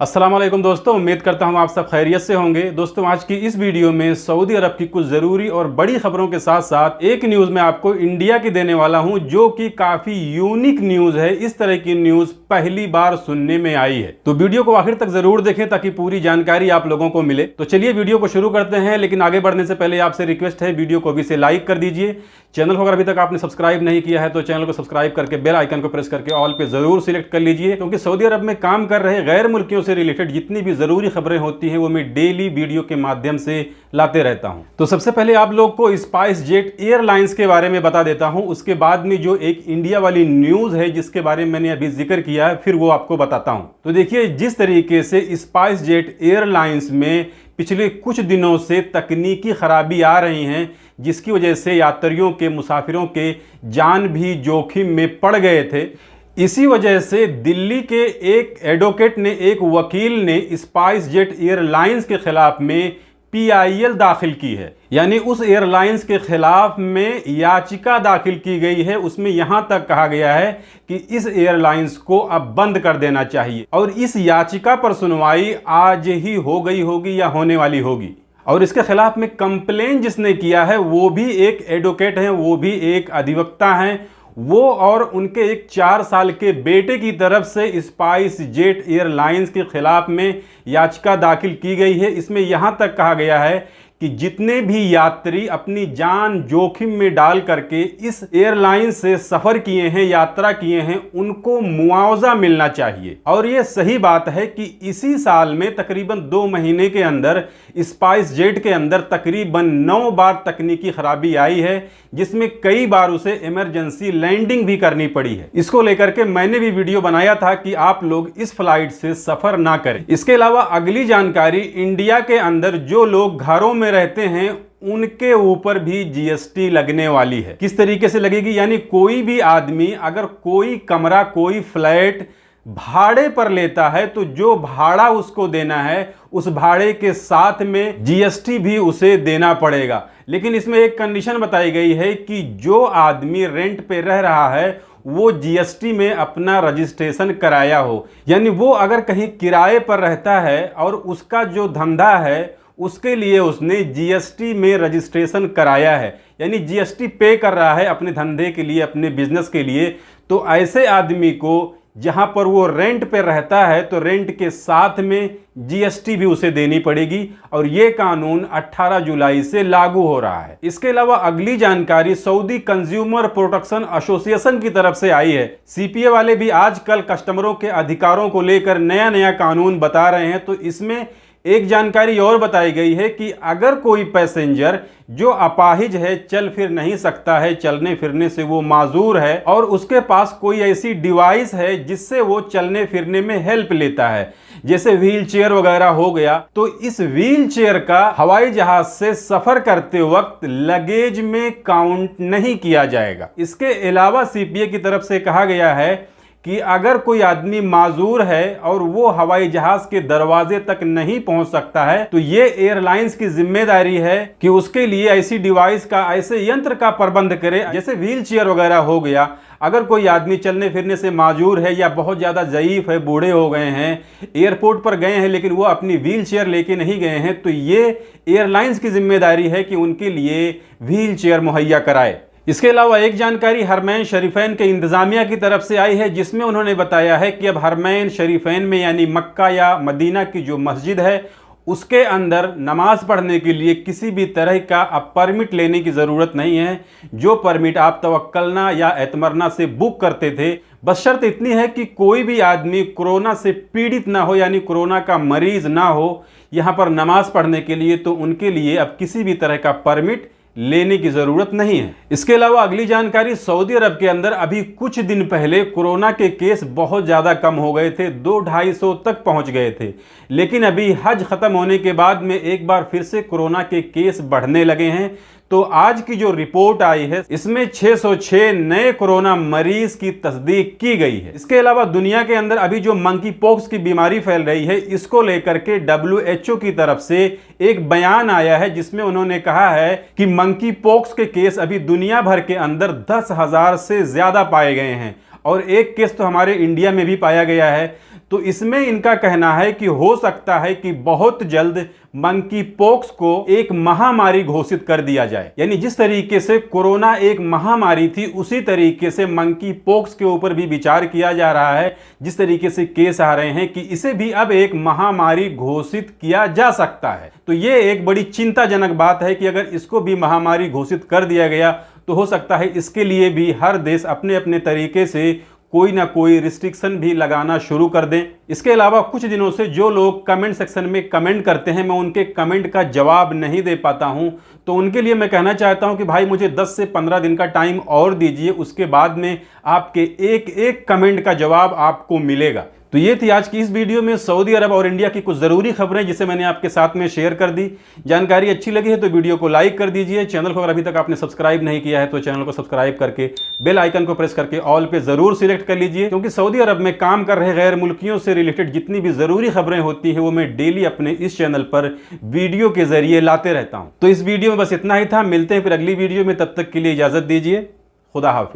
अस्सलाम वालेकुम दोस्तों, उम्मीद करता हूँ आप सब खैरियत से होंगे। दोस्तों, आज की इस वीडियो में सऊदी अरब की कुछ ज़रूरी और बड़ी खबरों के साथ साथ एक न्यूज़ मैं आपको इंडिया की देने वाला हूँ, जो कि काफ़ी यूनिक न्यूज़ है। इस तरह की न्यूज़ पहली बार सुनने में आई है, तो वीडियो को आखिर तक ज़रूर देखें ताकि पूरी जानकारी आप लोगों को मिले। तो चलिए वीडियो को शुरू करते हैं, लेकिन आगे बढ़ने से पहले आपसे रिक्वेस्ट है, वीडियो को अभी से लाइक कर दीजिए। चैनल को अगर अभी तक आपने सब्सक्राइब नहीं किया है तो चैनल को सब्सक्राइब करके बेल आइकन को प्रेस करके ऑल पे जरूर सिलेक्ट कर लीजिए, क्योंकि सऊदी अरब में काम कर रहे गैर मुल्कियों से रिलेटेड जितनी भी जरूरी खबरें होती हैं वो मैं डेली वीडियो के माध्यम से लाते रहता हूं। तो सबसे पहले आप लोग को स्पाइस जेट एयरलाइंस के बारे में बता देता हूं, उसके बाद में जो एक इंडिया वाली न्यूज है जिसके बारे में मैंने अभी जिक्र किया है फिर वो आपको बताता हूं। तो देखिए, जिस तरीके से स्पाइस जेट एयरलाइंस में पिछले कुछ दिनों से तकनीकी खराबी आ रही हैं, जिसकी वजह से यात्रियों के मुसाफिरों के जान भी जोखिम में पड़ गए थे। इसी वजह से दिल्ली के एक एडवोकेट ने, एक वकील ने स्पाइस जेट एयरलाइंस के खिलाफ में PIL दाखिल की है, यानी उस एयरलाइंस के खिलाफ में याचिका दाखिल की गई है। उसमें यहां तक कहा गया है कि इस एयरलाइंस को अब बंद कर देना चाहिए, और इस याचिका पर सुनवाई आज ही हो गई होगी या होने वाली होगी। और इसके खिलाफ में कंप्लेन जिसने किया है वो भी एक एडवोकेट हैं, वो भी एक अधिवक्ता हैं। वो और उनके एक 4 साल के बेटे की तरफ से स्पाइस जेट एयरलाइंस के खिलाफ में याचिका दाखिल की गई है। इसमें यहां तक कहा गया है कि जितने भी यात्री अपनी जान जोखिम में डाल करके इस एयरलाइन से सफर किए हैं, यात्रा किए हैं, उनको मुआवजा मिलना चाहिए। और ये सही बात है कि इसी साल में तकरीबन 2 महीने के अंदर स्पाइस जेट के अंदर तकरीबन 9 बार तकनीकी खराबी आई है, जिसमें कई बार उसे इमरजेंसी लैंडिंग भी करनी पड़ी है। इसको लेकर के मैंने भी वीडियो बनाया था कि आप लोग इस फ्लाइट से सफर ना करें। इसके अलावा अगली जानकारी, इंडिया के अंदर जो लोग घरों में रहते हैं उनके ऊपर भी GST लगने वाली है। किस तरीके से लगेगी, यानी कोई भी आदमी अगर कोई कमरा, कोई फ्लैट भाड़े पर लेता है तो जो भाड़ा उसको देना है उस भाड़े के साथ में GST भी उसे देना पड़ेगा। लेकिन इसमें एक कंडीशन बताई गई है कि जो आदमी रेंट पे रह रहा है वो GST में अपना रजिस्ट्रेशन कराया हो, यानी वो अगर कहीं किराए पर रहता है और उसका जो धंधा है उसके लिए उसने GST में रजिस्ट्रेशन कराया है, यानी GST पे कर रहा है अपने धंधे के लिए, अपने बिजनेस के लिए, तो ऐसे आदमी को जहां पर वो रेंट पे रहता है तो रेंट के साथ में GST भी उसे देनी पड़ेगी। और ये कानून 18 जुलाई से लागू हो रहा है। इसके अलावा अगली जानकारी सऊदी कंज्यूमर प्रोटेक्शन एसोसिएशन की तरफ से आई है। CPA वाले भी आजकल कस्टमरों के अधिकारों को लेकर नया नया कानून बता रहे हैं। तो इसमें एक जानकारी और बताई गई है कि अगर कोई पैसेंजर जो अपाहिज है, चल फिर नहीं सकता है, चलने फिरने से वो माजूर है, और उसके पास कोई ऐसी डिवाइस है जिससे वो चलने फिरने में हेल्प लेता है, जैसे व्हील चेयर वगैरह हो गया, तो इस व्हील चेयर का हवाई जहाज से सफर करते वक्त लगेज में काउंट नहीं किया जाएगा। इसके अलावा CPA की तरफ से कहा गया है कि अगर कोई आदमी माजूर है और वो हवाई जहाज के दरवाजे तक नहीं पहुंच सकता है तो ये एयरलाइंस की जिम्मेदारी है कि उसके लिए ऐसी डिवाइस का, ऐसे यंत्र का प्रबंध करे, जैसे व्हील चेयर वगैरह हो गया। अगर कोई आदमी चलने फिरने से माजूर है या बहुत ज़्यादा ज़ईफ है, बूढ़े हो गए हैं, एयरपोर्ट पर गए हैं लेकिन वो अपनी व्हील चेयर लेके नहीं गए हैं, तो ये एयरलाइंस की जिम्मेदारी है कि उनके लिए व्हील चेयर मुहैया कराए। इसके अलावा एक जानकारी हरमैन शरीफैन के इंतजामिया की तरफ से आई है, जिसमें उन्होंने बताया है कि अब हरमैन शरीफैन में, यानी मक्का या मदीना की जो मस्जिद है उसके अंदर नमाज पढ़ने के लिए किसी भी तरह का अब परमिट लेने की ज़रूरत नहीं है। जो परमिट आप तवक्कलना या एतमरना से बुक करते थे, बस शर्त इतनी है कि कोई भी आदमी कोरोना से पीड़ित ना हो, यानी कोरोना का मरीज ना हो यहाँ पर नमाज पढ़ने के लिए, तो उनके लिए अब किसी भी तरह का परमिट लेने की जरूरत नहीं है। इसके अलावा अगली जानकारी, सऊदी अरब के अंदर अभी कुछ दिन पहले कोरोना के केस बहुत ज्यादा कम हो गए थे, 200-250 तक पहुंच गए थे, लेकिन अभी हज खत्म होने के बाद में एक बार फिर से कोरोना के केस बढ़ने लगे हैं। तो आज की जो रिपोर्ट आई है इसमें 606 नए कोरोना मरीज की तस्दीक की गई है। इसके अलावा दुनिया के अंदर अभी जो मंकी पॉक्स की बीमारी फैल रही है, इसको लेकर के WHO की तरफ से एक बयान आया है, जिसमें उन्होंने कहा है कि मंकी पॉक्स के केस अभी दुनिया भर के अंदर 10,000 से ज्यादा पाए गए हैं, और एक केस तो हमारे इंडिया में भी पाया गया है। तो इसमें इनका कहना है कि हो सकता है कि बहुत जल्द मंकी पॉक्स को एक महामारी घोषित कर दिया जाए। यानी जिस तरीके से कोरोना एक महामारी थी, उसी तरीके से मंकी पॉक्स के ऊपर भी विचार किया जा रहा है। जिस तरीके से केस आ रहे हैं कि इसे भी अब एक महामारी घोषित किया जा सकता है। तो यह एक बड़ी चिंताजनक बात है कि अगर इसको भी महामारी घोषित कर दिया गया तो हो सकता है इसके लिए भी हर देश अपने अपने तरीके से कोई ना कोई रिस्ट्रिक्शन भी लगाना शुरू कर दें। इसके अलावा कुछ दिनों से जो लोग कमेंट सेक्शन में कमेंट करते हैं, मैं उनके कमेंट का जवाब नहीं दे पाता हूं, तो उनके लिए मैं कहना चाहता हूं कि भाई मुझे 10 से 15 दिन का टाइम और दीजिए, उसके बाद में आपके एक एक कमेंट का जवाब आपको मिलेगा। तो ये थी आज की इस वीडियो में सऊदी अरब और इंडिया की कुछ ज़रूरी खबरें जिसे मैंने आपके साथ में शेयर कर दी। जानकारी अच्छी लगी है तो वीडियो को लाइक कर दीजिए। चैनल को अगर अभी तक आपने सब्सक्राइब नहीं किया है तो चैनल को सब्सक्राइब करके बेल आइकन को प्रेस करके ऑल पे ज़रूर सिलेक्ट कर लीजिए, क्योंकि सऊदी अरब में काम कर रहे गैर मुल्कियों से रिलेटेड जितनी भी ज़रूरी खबरें होती हैं वो मैं डेली अपने इस चैनल पर वीडियो के जरिए लाते रहता हूँ। तो इस वीडियो में बस इतना ही था। मिलते हैं फिर अगली वीडियो में, तब तक के लिए इजाज़त दीजिए। खुदा हाफिज़।